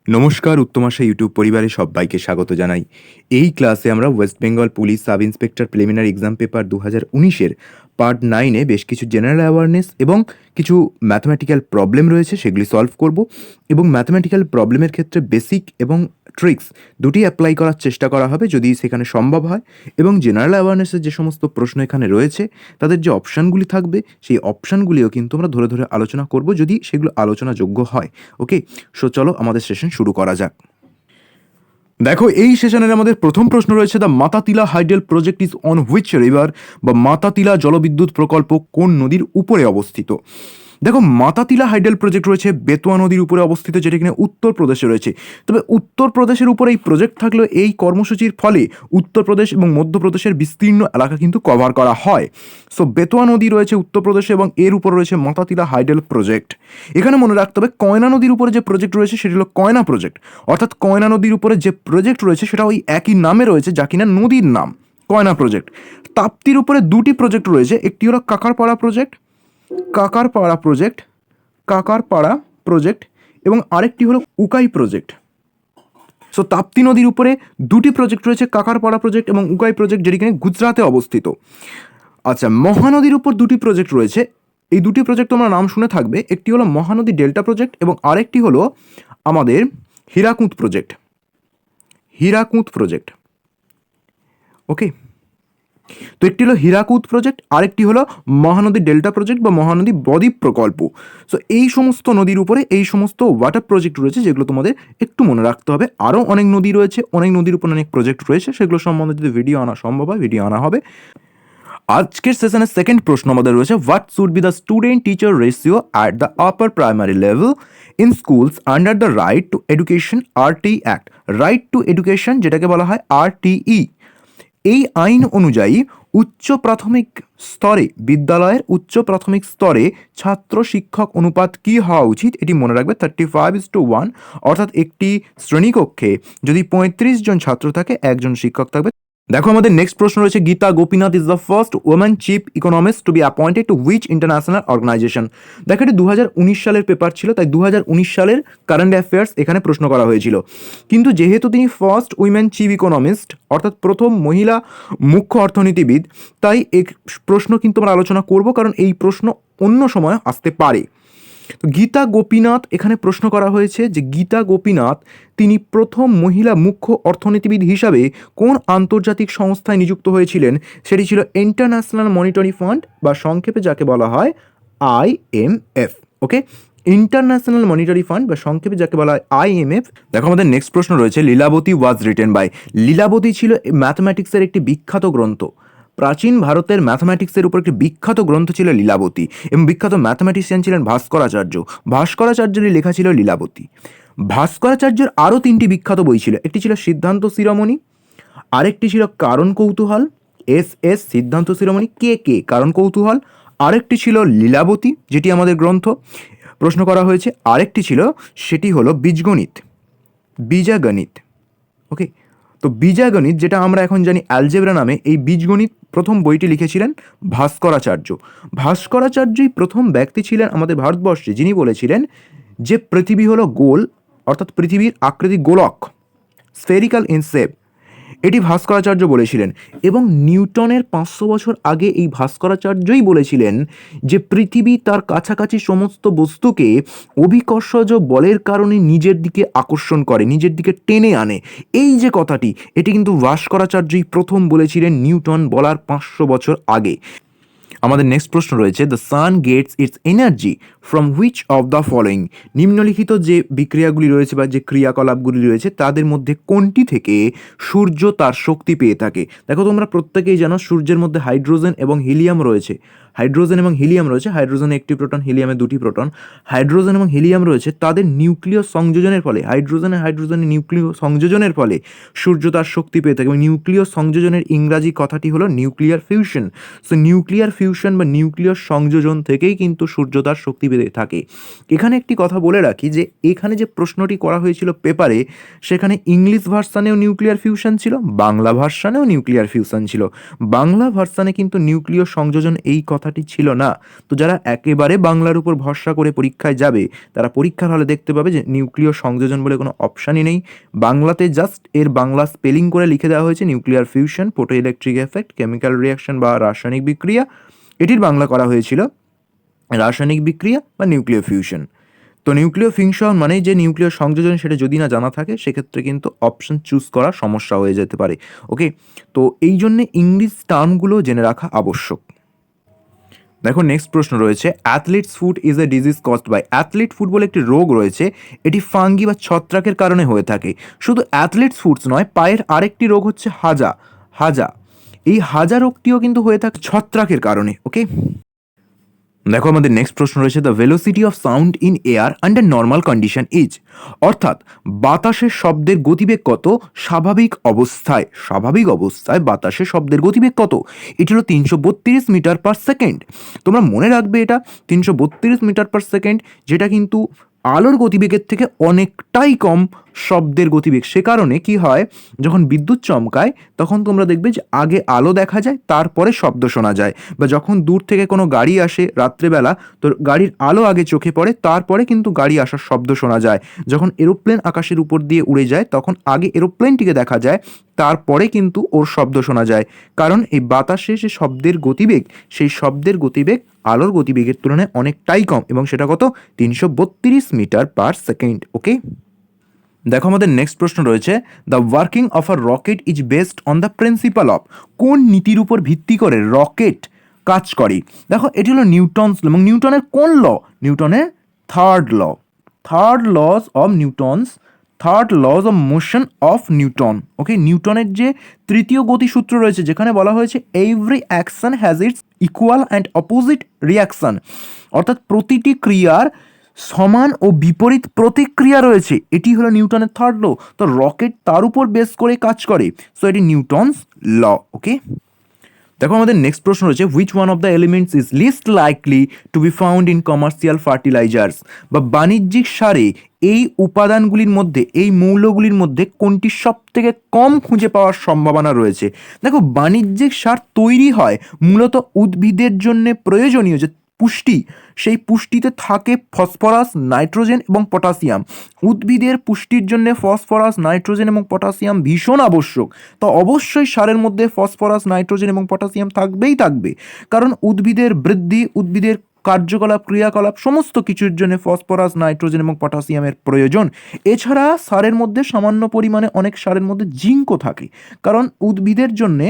নমস্কার, উত্তম আশা ইউটিউব পরিবারে সবাইকে স্বাগত জানাই। এই ক্লাসে আমরা West Bengal police sub inspector preliminary exam paper 2019-এর পার্ট 9-এ বেশ কিছু জেনারেল অ্যাওয়ারনেস এবং কিছু ম্যাথমেটিক্যাল প্রবলেম রয়েছে, সেগুলি সলভ করব এবং ম্যাথমেটিক্যাল প্রবলেমের ক্ষেত্রে বেসিক এবং ট্রিক্স দুটি অ্যাপ্লাই করার চেষ্টা করা হবে যদি সেখানে সম্ভব হয়। এবং জেনারেল অ্যাওয়ারনেসের যে সমস্ত প্রশ্ন এখানে রয়েছে তাদের যে অপশানগুলি থাকবে সেই অপশানগুলিও কিন্তু আমরা ধরে ধরে আলোচনা করব যদি সেগুলো আলোচনাযোগ্য হয়। ওকে, সো চলো আমাদের সেশন শুরু করা যাক। দেখো, এই সেশনের আমাদের প্রথম প্রশ্ন রয়েছে, the Matatila hydel project is on which river, বা মাতাতিলা জলবিদ্যুৎ প্রকল্প কোন নদীর উপরে অবস্থিত। দেখো, মাতাতিলা হাইডেল প্রজেক্ট রয়েছে বেতোয়া নদীর উপরে অবস্থিত, যেটা কিনা উত্তরপ্রদেশে রয়েছে। তবে উত্তরপ্রদেশের উপরে এই প্রজেক্ট থাকলেও এই কর্মসূচির ফলে উত্তরপ্রদেশ এবং মধ্যপ্রদেশের বিস্তীর্ণ এলাকা কিন্তু কভার করা হয়। সো বেতোয়া নদী রয়েছে উত্তরপ্রদেশে এবং এর উপর রয়েছে মাতাতিলা হাইডেল প্রজেক্ট। এখানে মনে রাখতে হবে কয়না নদীর উপরে যে প্রজেক্ট রয়েছে সেটি হলো কয়না প্রজেক্ট, অর্থাৎ কয়না নদীর উপরে যে প্রজেক্ট রয়েছে সেটা ওই একই নামে রয়েছে, যা কিনা নদীর নাম কয়না প্রজেক্ট। তাপ্তির উপরে দুটি প্রজেক্ট রয়েছে, একটি হলো কাকারপাড়া প্রজেক্ট, কাকারপাড়া প্রজেক্ট এবং আরেকটি হলো উকাই প্রজেক্ট। সো তাপ্তি নদীর উপরে দুটি প্রজেক্ট রয়েছে, কাকারপাড়া প্রজেক্ট এবং উকাই প্রজেক্ট, যেটি কিনা গুজরাটে অবস্থিত। আচ্ছা, মহানদীর উপর দুটি প্রজেক্ট রয়েছে, এই দুটি প্রজেক্ট তোমরা নাম শুনে থাকবে, একটি হলো মহানদী ডেল্টা প্রজেক্ট এবং আরেকটি হলো আমাদের হীরাকুদ প্রজেক্ট। ওকে, তো একটি হলো হীরাকুদ প্রজেক্ট, আরেকটি হলো মহানদী ডেল্টা প্রজেক্ট বা মহানদী বদ্বীপ প্রকল্প। সো এই সমস্ত নদীর উপরে এই সমস্ত ওয়াটার প্রজেক্ট রয়েছে, যেগুলো তোমাদের একটু মনে রাখতে হবে। আরও অনেক নদী রয়েছে, অনেক নদীর উপর অনেক প্রজেক্ট রয়েছে, সেগুলো সম্বন্ধে যদি ভিডিও আনা সম্ভব হয় ভিডিও আনা হবে। আজকের সেশনের সেকেন্ড প্রশ্ন আমাদের রয়েছে, what should be the student teacher ratio at the upper primary level in schools under the right two education RT act. Right two education, যেটাকে বলা হয় RTE, এই আইন অনুযায়ী উচ্চ প্রাথমিক স্তরে বিদ্যালয়ের উচ্চ প্রাথমিক স্তরে ছাত্র শিক্ষক অনুপাত কী হওয়া উচিত? এটি মনে রাখবে 35:1, অর্থাৎ একটি শ্রেণীকক্ষে যদি 35 জন ছাত্র থাকে একজন শিক্ষক থাকবে। দেখো, আমাদের নেক্সট প্রশ্ন রয়েছে, Gita Gopinath is the first women chief economist to be appointed to which international organisation. দেখো, এটি 2019 সালের পেপার ছিল, তাই 2019 সালের কারেন্ট অ্যাফেয়ার্স এখানে প্রশ্ন করা হয়েছিল। কিন্তু যেহেতু তিনি ফার্স্ট উইমেন চিফ ইকোনমিস্ট, অর্থাৎ প্রথম মহিলা মুখ্য অর্থনীতিবিদ, তাই এই প্রশ্ন কিন্তু আমরা আলোচনা করব, কারণ এই প্রশ্ন অন্য সময় আসতে পারে। গীতা গোপীনাথ এখানে প্রশ্ন করা হয়েছে যে গীতা গোপীনাথ তিনি প্রথম মহিলা মুখ্য অর্থনীতিবিদ হিসাবে কোন আন্তর্জাতিক সংস্থায় নিযুক্ত হয়েছিলেন? সেটি ছিল ইন্টারন্যাশনাল মনিটারি ফান্ড, বা সংক্ষেপে যাকে বলা হয় IMF। ওকে, ইন্টারন্যাশনাল মনিটারি ফান্ড বা সংক্ষেপে যাকে বলা হয় IMF। দেখো, আমাদের নেক্সট প্রশ্ন রয়েছে, Lilavati was written by. Lilavati ছিল ম্যাথমেটিক্সের একটি বিখ্যাত গ্রন্থ। প্রাচীন ভারতের ম্যাথমেটিক্সের উপর একটি বিখ্যাত গ্রন্থ ছিল লীলাবতী, এবং বিখ্যাত ম্যাথমেটিশিয়ান ছিলেন ভাস্করাচার্যেরই লেখা ছিল লীলাবতী। ভাস্করাচার্যের আরও তিনটি বিখ্যাত বই ছিল, একটি ছিল সিদ্ধান্ত শিরোমণি, আরেকটি ছিল কারণ কৌতূহল, SS সিদ্ধান্ত শিরোমণি, কে কারণ কৌতূহল, আরেকটি ছিল লীলাবতী যেটি আমাদের গ্রন্থ প্রশ্ন করা হয়েছে, আরেকটি ছিল সেটি হলো বীজাগণিত। ওকে, তো বীজাগণিত, যেটা আমরা এখন জানি অ্যালজেব্রা নামে, এই বীজগণিত প্রথম বইটি লিখেছিলেন ভাস্করাচার্যই প্রথম ব্যক্তি ছিলেন আমাদের ভারতবর্ষে যিনি বলেছিলেন যে পৃথিবী হলো গোল, অর্থাৎ পৃথিবীর আকৃতি গোলক, স্ফেরিক্যাল ইন শেপ, এটি ভাস্করাচার্য বলেছিলেন। এবং নিউটনের 500 বছর আগে এই ভাস্করাচার্যই বলেছিলেন যে পৃথিবী তার কাছাকাছি সমস্ত বস্তুকে অভিকর্ষজ বলের কারণে নিজের দিকে আকর্ষণ করে, নিজের দিকে টেনে আনে। এই যে কথাটি, এটি কিন্তু ভাস্করাচার্যই প্রথম বলেছিলেন নিউটন বলার 500 বছর আগে। আমাদের নেক্সট প্রশ্ন রয়েছে, the sun gets its energy from which of the following. নিম্নলিখিত যে বিক্রিয়াগুলি রয়েছে বা যে ক্রিয়াকলাপগুলি রয়েছে তাদের মধ্যে কোনটি থেকে সূর্য তার শক্তি পেয়ে থাকে? দেখো, তোমরা প্রত্যেকেই জানো সূর্যের মধ্যে হাইড্রোজেন এবং হিলিয়াম রয়েছে। হাইড্রোজেনে একটি প্রোটন, হিলিয়ামে দুটি প্রোটন। হাইড্রোজেন এবং হিলিয়াম রয়েছে, তাদের নিউক্লিয় সংযোজনের ফলে, হাইড্রোজেনের নিউক্লিয় সংযোজনের ফলে সূর্য তার শক্তি পেয়ে থাকে। এবং নিউক্লিয় সংযোজনের ইংরাজি কথাটি হলো nuclear fusion. So nuclear fusion বা নিউক্লিয় সংযোজন থেকেই কিন্তু সূর্য তার শক্তি পেতে থাকে। এখানে একটি কথা বলে রাখি যে এখানে যে প্রশ্নটি করা হয়েছিল পেপারে, সেখানে ইংলিশ ভার্সানেও নিউক্লিয়ার ফিউশন ছিল, বাংলা ভার্সানেও নিউক্লিয়ার ফিউশন ছিল। বাংলা ভার্সানে কিন্তু নিউক্লিয় সংযোজন এই কথা কথাটি ছিল না। তো যারা একেবারে বাংলার উপর ভরসা করে পরীক্ষায় যাবে তারা পরীক্ষার হলে দেখতে পাবে যে নিউক্লিয় সংযোজন বলে কোনো অপশানই নেই। বাংলাতে জাস্ট এর বাংলা স্পেলিং করে লিখে দেওয়া হয়েছে nuclear fusion, photo electric effect, chemical reaction বা রাসায়নিক বিক্রিয়া। এটির বাংলা করা হয়েছিল রাসায়নিক বিক্রিয়া বা নিউক্লিয় ফিউশন। তো নিউক্লিয় ফিউশন মানে যে নিউক্লিয় সংযোজন সেটা যদি না জানা থাকে সেক্ষেত্রে কিন্তু অপশন চুজ করা সমস্যা হয়ে যেতে পারে। ওকে, তো এই জন্যে ইংলিশ টার্মগুলো জেনে রাখা আবশ্যক। দেখো নেক্সট প্রশ্ন রয়েছে, athletes foot is a disease caused by. Athlete foot বলে একটি রোগ রয়েছে, এটি ফাঙ্গি বা ছত্রাকের কারণে হয়ে থাকে। শুধু অ্যাথলিটস ফুটস নয়, পায়ের আরেকটি রোগ হচ্ছে হাজা। হাজা, এই হাজা রোগটিও কিন্তু হয়ে থাকে ছত্রাকের কারণে। ওকে, দেখো আমাদের নেক্সট প্রশ্ন রয়েছে, the velocity of sound in air under normal condition is. অর্থাৎ বাতাসের শব্দের গতিবেগ কত স্বাভাবিক অবস্থায়। স্বাভাবিক অবস্থায় বাতাসের শব্দের গতিবেগ কত? এটি হলো 332 মিটার পার সেকেন্ড। তোমরা মনে রাখবে এটা 332 মিটার পার সেকেন্ড, যেটা কিন্তু আলোর গতিবেগের থেকে অনেকটাই কম শব্দের গতিবেগ। সে কারণে কি হয়, যখন বিদ্যুৎ চমকায় তখন তোমরা দেখবে যে আগে আলো দেখা যায় তারপরে শব্দ শোনা যায়, বা যখন দূর থেকে কোনো গাড়ি আসে রাত্রেবেলা তো গাড়ির আলো আগে চোখে পড়ে তারপরে কিন্তু গাড়ি আসার শব্দ শোনা যায়। যখন এরোপ্লেন আকাশের উপর দিয়ে উড়ে যায় তখন আগে এরোপ্লেনটিকে দেখা যায় তারপরে কিন্তু ওর শব্দ শোনা যায়, কারণ এই বাতাসে যে শব্দের গতিবেগ সেই শব্দের গতিবেগ আলোর গতিবেগের তুলনায় অনেকটাই কম, এবং সেটা কত? 332 মিটার পার সেকেন্ড। ওকে, দেখো আমাদের নেক্সট প্রশ্ন রয়েছে, the working of a rocket is based on the principal of. কোন নীতির উপর ভিত্তি করে রকেট কাজ করে? দেখো এটি হলো নিউটনস ল, এবং নিউটনের কোন ল? নিউটনের third law. Third laws of Newton's, third laws of motion of Newton. Okay, নিউটনের যে তৃতীয় গতিসূত্র রয়েছে যেখানে বলা হয়েছে every action has its equal and opposite reaction, অর্থাৎ প্রতিটি ক্রিয়ার সমান ও বিপরীত প্রতিক্রিয়া রয়েছে, এটি হলো নিউটনের থার্ড ল। তো রকেট তার উপর বেস করে কাজ করে, সো এটি নিউটনস ল। ওকে, দেখো আমাদের নেক্সট প্রশ্ন রয়েছে, which one of the elements is least likely to be found in commercial fertilisers. বা বাণিজ্যিক সারে এই উপাদানগুলির মধ্যে, এই মৌলগুলির মধ্যে কোনটি সব থেকে কম খুঁজে পাওয়ার সম্ভাবনা রয়েছে? দেখো বাণিজ্যিক সার তৈরি হয় মূলত উদ্ভিদের জন্য প্রয়োজনীয় যে পুষ্টি, সেই পুষ্টিতে থাকে ফসফরাস, নাইট্রোজেন এবং পটাশিয়াম। উদ্ভিদের পুষ্টির জন্য ফসফরাস, নাইট্রোজেন এবং পটাশিয়াম ভীষণ আবশ্যক। তো অবশ্যই সারের মধ্যে ফসফরাস, নাইট্রোজেন এবং পটাশিয়াম থাকবেই থাকবে, কারণ উদ্ভিদের বৃদ্ধি, উদ্ভিদের কার্যকলাপ, ক্রিয়াকলাপ সমস্ত কিছুর জন্য ফসফরাস, নাইট্রোজেন এবং পটাশিয়ামের প্রয়োজন। এছাড়া সারের মধ্যে সামান্য পরিমাণে অনেক সারের মধ্যে জিঙ্কও থাকে, কারণ উদ্ভিদের জন্য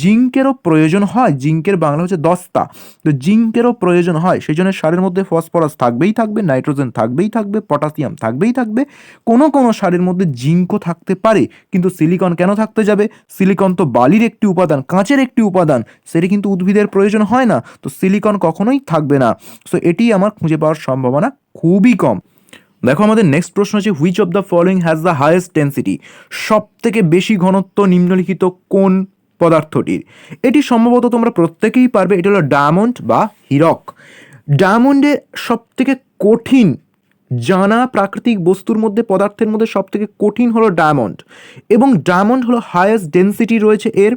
জিঙ্কেরও প্রয়োজন হয়। জিঙ্কের বাংলা হচ্ছে দস্তা, তো জিঙ্কেরও প্রয়োজন হয়, সেই জন্য সারের মধ্যে ফসফরাস থাকবেই থাকবে, নাইট্রোজেন থাকবেই থাকবে, পটাশিয়াম থাকবেই থাকবে। কোনো কোনো সারের মধ্যে জিঙ্কও থাকতে পারে, কিন্তু সিলিকন কেন থাকতে যাবে? সিলিকন তো বালির একটি উপাদান, কাঁচের একটি উপাদান, সেটি কিন্তু উদ্ভিদের প্রয়োজন হয় না, তো সিলিকন কখনোই থাকবে না। সো এটি আমার খুঁজে পাওয়ার সম্ভাবনা খুবই কম। দেখো আমাদের নেক্সট প্রশ্ন হচ্ছে, which of the following has the highest density. সব থেকে বেশি ঘনত্ব নিম্নলিখিত কোন পদার্থটির? এটি সম্ভবত তোমরা প্রত্যেকেই পারবে, এটি হলো ডায়মন্ড বা হীরক। ডায়মন্ডের সব থেকে কঠিন জানা প্রাকৃতিক বস্তুর মধ্যে, পদার্থের মধ্যে সব থেকে কঠিন হলো ডায়মন্ড, এবং ডায়মন্ড হলো হাইয়েস্ট ডেন্সিটি রয়েছে এর,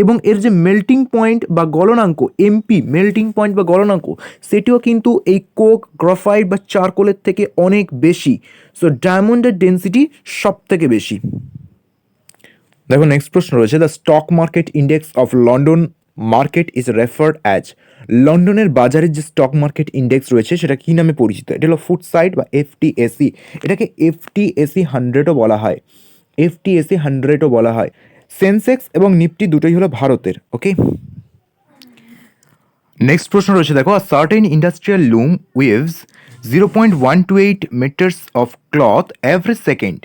এবং এর যে মেল্টিং পয়েন্ট বা গলনাঙ্ক, এমপি মেল্টিং পয়েন্ট বা গলনাঙ্ক, সেটিও কিন্তু এই কোক, গ্রাফাইট বা চারকোলের থেকে অনেক বেশি। সো ডায়মন্ডের ডেন্সিটি সব থেকে বেশি। দেখো নেক্সট প্রশ্ন রয়েছে, the stock market index of London market is referred as. লন্ডনের বাজারের যে স্টক মার্কেট ইন্ডেক্স রয়েছে সেটা কী নামে পরিচিত? এটা হলো ফুটসাইট বা FTSE। এটাকে FTSE 100ও বলা হয়, FTSE 100ও বলা হয়। সেন্সেক্স এবং নিফটি দুটোই হলো ভারতের। ওকে, নেক্সট প্রশ্ন রয়েছে, দেখো, a certain industrial loom weaves 0.128 metres of cloth every second.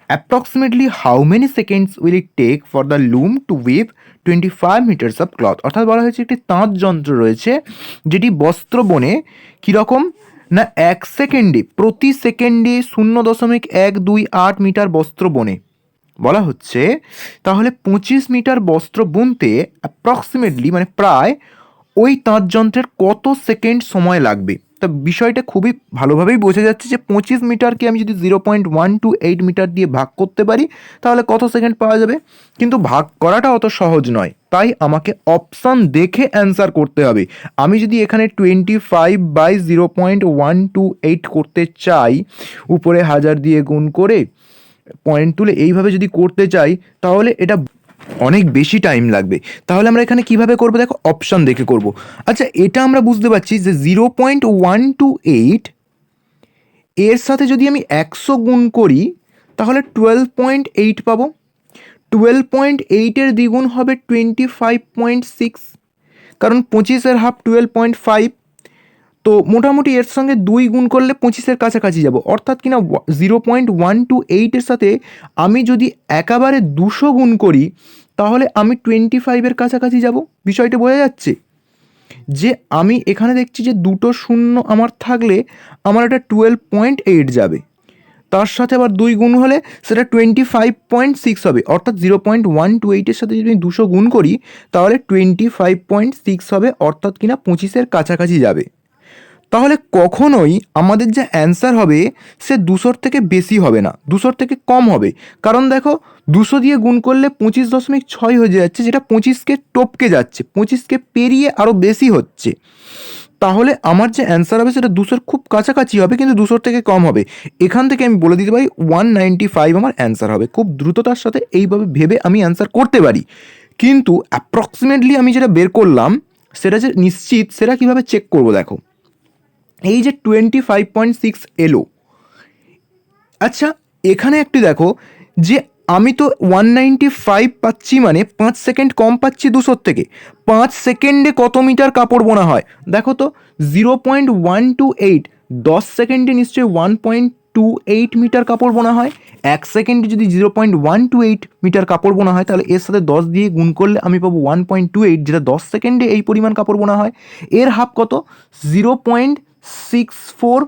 Approximately how many seconds will it take for the loom to weave 25 metres of cloth. অর্থাৎ বলা হয়েছে একটি তাঁত যন্ত্র রয়েছে যেটি বস্ত্র বনে কীরকম না 1 সেকেন্ডে, প্রতি সেকেন্ডে 0.128 মিটার বস্ত্র বনে। বলা হচ্ছে তাহলে 25 মিটার বস্ত্র বুনতে অ্যাপ্রক্সিমেটলি মানে প্রায় ওই তাঁত যন্ত্রের কত সেকেন্ড সময় লাগবে? তা বিষয়টা খুবই ভালোভাবেই বোঝা যাচ্ছে যে 25 মিটারকে আমি যদি 0.128 মিটার দিয়ে ভাগ করতে পারি তাহলে কত সেকেন্ড পাওয়া যাবে। কিন্তু ভাগ করাটা অত সহজ নয়, তাই আমাকে অপশান দেখে অ্যান্সার করতে হবে। আমি যদি এখানে 25/0.128 করতে চাই, উপরে 1000 দিয়ে গুণ করে পয়েন্ট তুলে এইভাবে যদি করতে চাই তাহলে এটা অনেক বেশি টাইম লাগবে। তাহলে আমরা এখানে কিভাবে করব, দেখো অপশান দেখে করব। আচ্ছা, এটা আমরা বুঝতে পারছি যে 0.128 এর সাথে যদি আমি 100 গুণ করি তাহলে 12.8 পাবো। 12.8-এর দ্বিগুণ হবে 25.6, কারণ 25-এর হাফ 12.5। তো মোটামুটি এর সঙ্গে 2 গুণ করলে 25-এর কাছাকাছি যাব, অর্থাৎ কিনা 0.128-এর সাথে আমি যদি একেবারে 200 গুণ করি তাহলে আমি 25-এর কাছাকাছি যাব। বিষয়টা বোঝা যাচ্ছে যে আমি এখানে দেখছি যে দুটো শূন্য আমার থাকলে আমার এটা 12.8 যাবে, তার সাথে আবার 2 গুণ হলে সেটা 25.6 হবে, অর্থাৎ 0.128-এর সাথে যদি আমি 200 গুণ করি তাহলে 25.6 হবে, অর্থাৎ কিনা 25-এর কাছাকাছি যাবে। তাহলে কখনোই আমাদের যে অ্যান্সার হবে সে 200-র থেকে বেশি হবে না, 200-র থেকে কম হবে। কারণ দেখো 200 দিয়ে গুণ করলে 25.6 হয়ে যাচ্ছে, যেটা 25-কে টপকে যাচ্ছে, 25-কে পেরিয়ে আরও বেশি হচ্ছে। তাহলে আমার যে অ্যান্সার হবে সেটা 200-র খুব কাছাকাছি হবে, কিন্তু 200-র থেকে কম হবে। এখান থেকে আমি বলে দিতে পারি 195 আমার অ্যান্সার হবে। খুব দ্রুততার সাথে এইভাবে ভেবে আমি অ্যান্সার করতে পারি, কিন্তু অ্যাপ্রক্সিমেটলি আমি যেটা বের করলাম সেটা যে নিশ্চিত সেটা কীভাবে চেক করবো, দেখো এই যে 25.6 এলো। আচ্ছা, এখানে একটু দেখো যে আমি তো 195 পাচ্ছি, মানে 5 সেকেন্ড কম পাচ্ছি 200 থেকে। 5 সেকেন্ডে কত মিটার কাপড় বোনা হয় দেখো তো, 0.128, 10 সেকেন্ডে নিশ্চয়ই 1.28 মিটার কাপড় বোনা হয়। 1 সেকেন্ডে যদি 0.128 মিটার কাপড় বোনা হয় তাহলে এর সাথে 10 দিয়ে গুণ করলে আমি পাবো 1.28, যেটা 10 সেকেন্ডে এই পরিমাণ কাপড় বোনা হয়। এর হাফ কত, 0.64,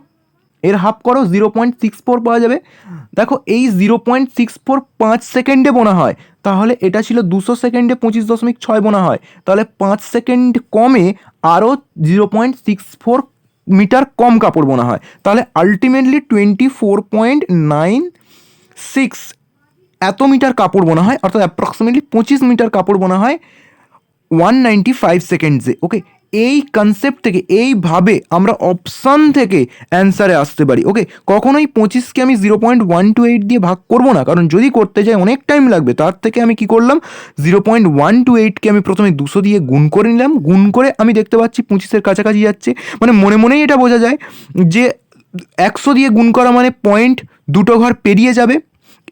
এর হাফ করো 0.64 পাওয়া যাবে। দেখো এই 0.64 5 সেকেন্ডে বোনা হয়, তাহলে এটা ছিল 200 সেকেন্ডে 25.6 বোনা হয়, তাহলে 5 সেকেন্ড কমে আরও 0.64 মিটার কম কাপড় বোনা হয়। তাহলে আলটিমেটলি 24.96 এত মিটার কাপড় বোনা হয়, অর্থাৎ অ্যাপ্রক্সিমেটলি 25 মিটার কাপড় বোনা হয় 195 সেকেন্ডসে। ওকে, এই কনসেপ্ট থেকে এইভাবে আমরা অপশান থেকে অ্যান্সারে আসতে পারি। ওকে, কখনোই 25-কে আমি 0.128 দিয়ে ভাগ করবো না, কারণ যদি করতে যাই অনেক টাইম লাগবে। তার থেকে আমি কি করলাম, 0.128-কে আমি প্রথমে 200 দিয়ে গুণ করে নিলাম, গুণ করে আমি দেখতে পাচ্ছি 25-এর কাছাকাছি যাচ্ছে। মানে মনে মনেই এটা বোঝা যায় যে 100 দিয়ে গুণ করা মানে পয়েন্ট দুটো ঘর পেরিয়ে যাবে,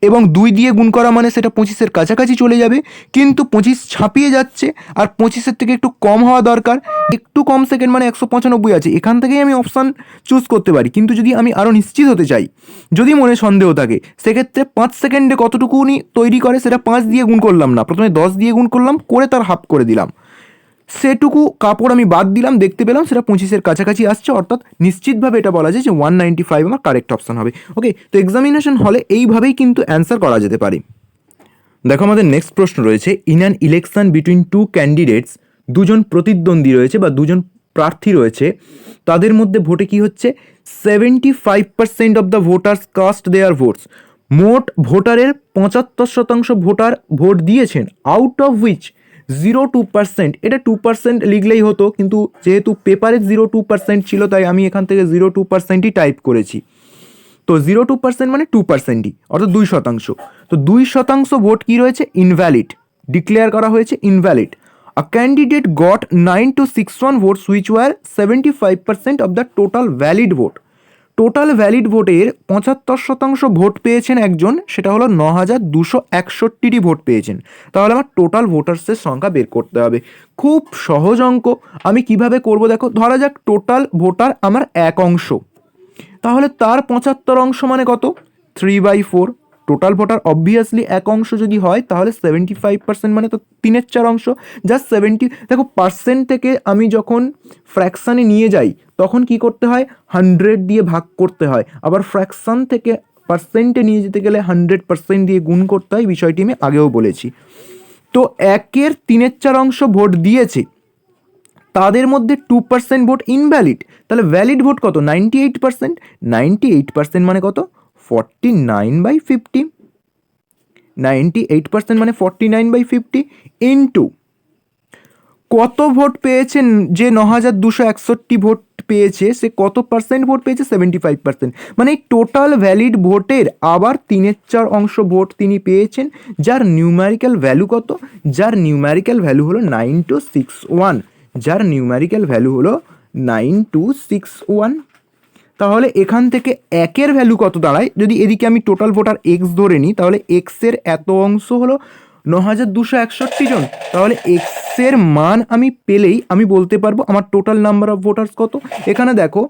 এবং 2 দিয়ে গুণ করা মানে সেটা 25-এর কাছাকাছি চলে যাবে, কিন্তু 25 ছাপিয়ে যাচ্ছে, আর 25-এর থেকে একটু কম হওয়া দরকার। একটু কম সেকেন্ড মানে 195 আছে, এখান থেকেই আমি অপশান চুজ করতে পারি। কিন্তু যদি আমি আরও নিশ্চিত হতে চাই, যদি মনে সন্দেহ থাকে, সেক্ষেত্রে 5 সেকেন্ডে কতটুকুনি তৈরি করে সেটা 5 দিয়ে গুণ করলাম না, প্রথমে 10 দিয়ে গুণ করলাম, করে তার হাফ করে দিলাম, সেটুকু কাপড় আমি বাদ দিলাম, দেখতে পেলাম সেটা 25-এর কাছাকাছি আসছে, অর্থাৎ নিশ্চিতভাবে এটা বলা যায় যে 195 আমার কারেক্ট অপশান হবে। ওকে, তো এক্সামিনেশন হলে এইভাবেই কিন্তু অ্যান্সার করা যেতে পারে। দেখো আমাদের নেক্সট প্রশ্ন রয়েছে, in an election between two candidates, দুজন প্রতিদ্বন্দ্বী রয়েছে বা দুজন প্রার্থী রয়েছে, তাদের মধ্যে ভোটে কি হচ্ছে, 75% of the voters caste there votes, মোট ভোটারের 75% ভোটার ভোট দিয়েছেন, আউট অফ উইচ 0.2%, এটা 2% লিখলেই হতো, কিন্তু যেহেতু পেপারে 0.2% ছিল তাই আমি এখান থেকে 0.2%ই টাইপ করেছি। তো 0.2% মানে 2%ই, অর্থাৎ 2%। তো 2% ভোট কি রয়েছে, ইনভ্যালিড, ডিক্লেয়ার করা হয়েছে invalid. A candidate got 9261 votes which were 75% of the total valid vote, total valid ভোটের 75% ভোট পেয়েছেন একজন, সেটা হলো 9261টি ভোট পেয়েছেন। তাহলে আমার টোটাল ভোটার্সের সংখ্যা বের করতে হবে। খুব সহজ অঙ্ক। আমি কিভাবে করব দেখো, ধরা যাক টোটাল ভোটার আমার 1 অংশ, তাহলে তার 75 অংশ মানে কত, 3/4। টোটাল ভোটার অবভিয়াসলি 1 অংশ যদি হয় তাহলে 75% মানে তো 3/4 অংশ, জাস্ট 70। দেখো পার্সেন্ট থেকে আমি যখন ফ্র্যাকশানে নিয়ে যাই তখন কি করতে হয়, 100 দিয়ে ভাগ করতে হয়, আবার ফ্র্যাকশান থেকে পার্সেন্টে নিয়ে যেতে গেলে 100% দিয়ে গুণ করতে হয়, বিষয়টি আমি আগেও বলেছি। তো 1-এর 3/4 অংশ ভোট দিয়েছে, তাদের মধ্যে 2% ভোট ইনভ্যালিড, তাহলে ভ্যালিড ভোট কত? 98%। 98% মানে কত? 49/50। 98% মানে 49/50 ইন্টু কত ভোট পেয়েছেন? যে 9,261 ভোট পেয়েছে সে কত পার্সেন্ট ভোট পেয়েছে? 75%। মানে এই টোটাল ভ্যালিড ভোটের আবার 3/4 অংশ ভোট তিনি পেয়েছেন, যার নিউম্যারিক্যাল ভ্যালু কত? যার নিউম্যারিক্যাল ভ্যালু হলো 9261। যার নিউম্যারিক্যাল ভ্যালু হলো 9261। তাহলে এখান থেকে একের ভ্যালু কত দাঁড়ায়? যদি এদিকে আমি টোটাল ভোটার এক্স ধরে নিই, তাহলে এক্সের এত অংশ হলো 9,261 জন। তাহলে এক্সের মান আমি পেলেই আমি বলতে পারবো আমার টোটাল নাম্বার অফ ভোটার্স কত। এখানে দেখো,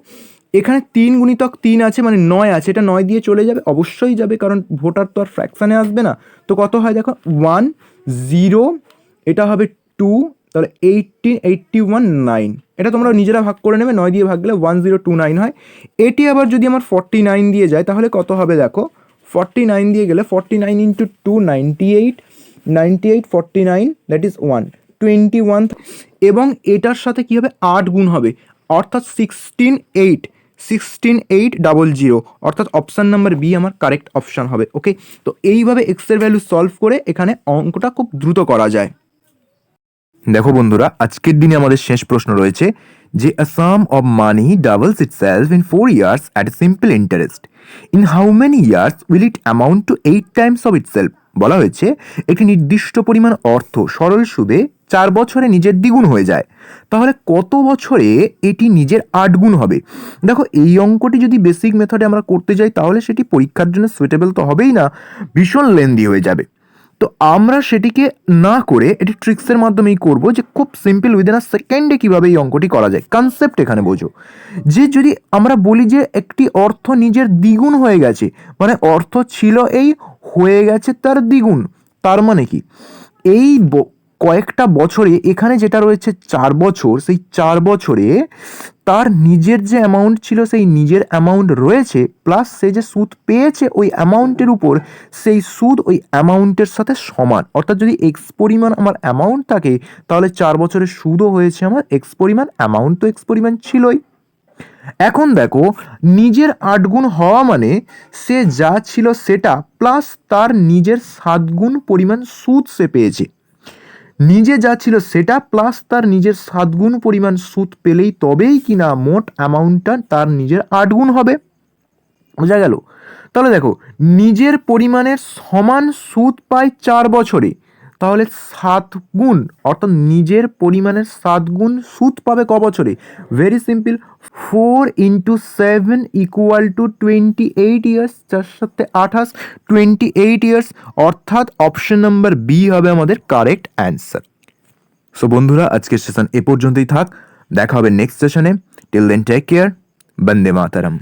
এখানে 3 গুণিতক 3 আছে, মানে 9 আছে, এটা 9 দিয়ে চলে যাবে, অবশ্যই যাবে, কারণ ভোটার তো আর ফ্র্যাকশানে আসবে না। তো কত হয় দেখো, 1 0, এটা হবে 2, তাহলে 18 81 9। এটা তোমরা নিজেরা ভাগ করে নেবে, 9 দিয়ে ভাগ গেলে 1029 হয়। এটি আবার যদি আমার 49 দিয়ে যায় তাহলে কত হবে দেখো, 49 দিয়ে গেলে 49 ইন্টু 2 98, 98 49, দ্যাট ইজ 121। এবং এটার সাথে কী হবে, 8 গুণ হবে, অর্থাৎ 16800, অর্থাৎ অপশান নাম্বার বি আমার কারেক্ট অপশান হবে। ওকে, তো এইভাবে এক্সের ভ্যালু সলভ করে এখানে অঙ্কটা খুব দ্রুত করা যায়। দেখো বন্ধুরা, আজকের দিনে আমাদের শেষ প্রশ্ন রয়েছে যে a sum of money doubles itself in 4 years at a simple interest. In how many years will it amount to 8 times of itself? বলা হয়েছে একটি নির্দিষ্ট পরিমাণ অর্থ সরল সুদে 4 বছরে নিজের দ্বিগুণ হয়ে যায়, তাহলে কত বছরে এটি নিজের 8 গুণ হবে? দেখো, এই অঙ্কটি যদি বেসিক মেথডে আমরা করতে যাই তাহলে সেটি পরীক্ষার জন্য সুইটেবল তো হবেই না, ভীষণ লেন্দি হয়ে যাবে। তো আমরা সেটিকে না করে এটি ট্রিক্সের মাধ্যমেই করব, যে খুব সিম্পল উইদিন আ সেকেন্ডে কীভাবে এই অঙ্কটি করা যায়। কনসেপ্ট এখানে বোঝো, যে যদি আমরা বলি যে একটি অর্থ নিজের দ্বিগুণ হয়ে গেছে, মানে অর্থ ছিল এই, হয়ে গেছে তার দ্বিগুণ, তার মানে কি এই কয়েকটা বছরে এখানে যেটা রয়েছে 4 বছর, সেই 4 বছরে তার নিজের যে অ্যামাউন্ট ছিল সেই নিজের অ্যামাউন্ট রয়েছে, প্লাস সে যে সুদ পেয়েছে ওই অ্যামাউন্টের উপর, সেই সুদ ওই অ্যামাউন্টের সাথে সমান। অর্থাৎ যদি এক্স পরিমাণ আমার অ্যামাউন্ট থাকে তাহলে 4 বছরের সুদও হয়েছে আমার এক্স পরিমাণ, অ্যামাউন্ট তো এক্স পরিমাণ ছিলই। এখন দেখো, নিজের 8 গুণ হওয়া মানে সে যা ছিল সেটা প্লাস তার নিজের 7 গুণ পরিমাণ সুদ সে পেয়েছে। নিজে যা ছিল সেটা প্লাস তার নিজের 7 গুণ পরিমাণ সুদ পেলেই তবেই কিনা মোট অ্যামাউন্টটা তার নিজের 8 গুণ হবে। বোঝা গেল? তাহলে দেখো, নিজের পরিমাণের সমান সুদ পায় 4 বছরে, তাহলে 7 গুণ, অর্থাৎ নিজের পরিমাণের 7 গুণ সুদ পাবে ক বছরে? ভেরি সিম্পল, 4 × 7 = 28 ইয়ার্স, 4 সাথে 28, 28 ইয়ার্স, অর্থাৎ অপশন নাম্বার বি হবে আমাদের কারেক্ট অ্যান্সার। সো বন্ধুরা, আজকের সেশন এ পর্যন্তই থাক, দেখা হবে নেক্সট সেশনে। টিল দেন টেক কেয়ার, বন্দে মাতরম।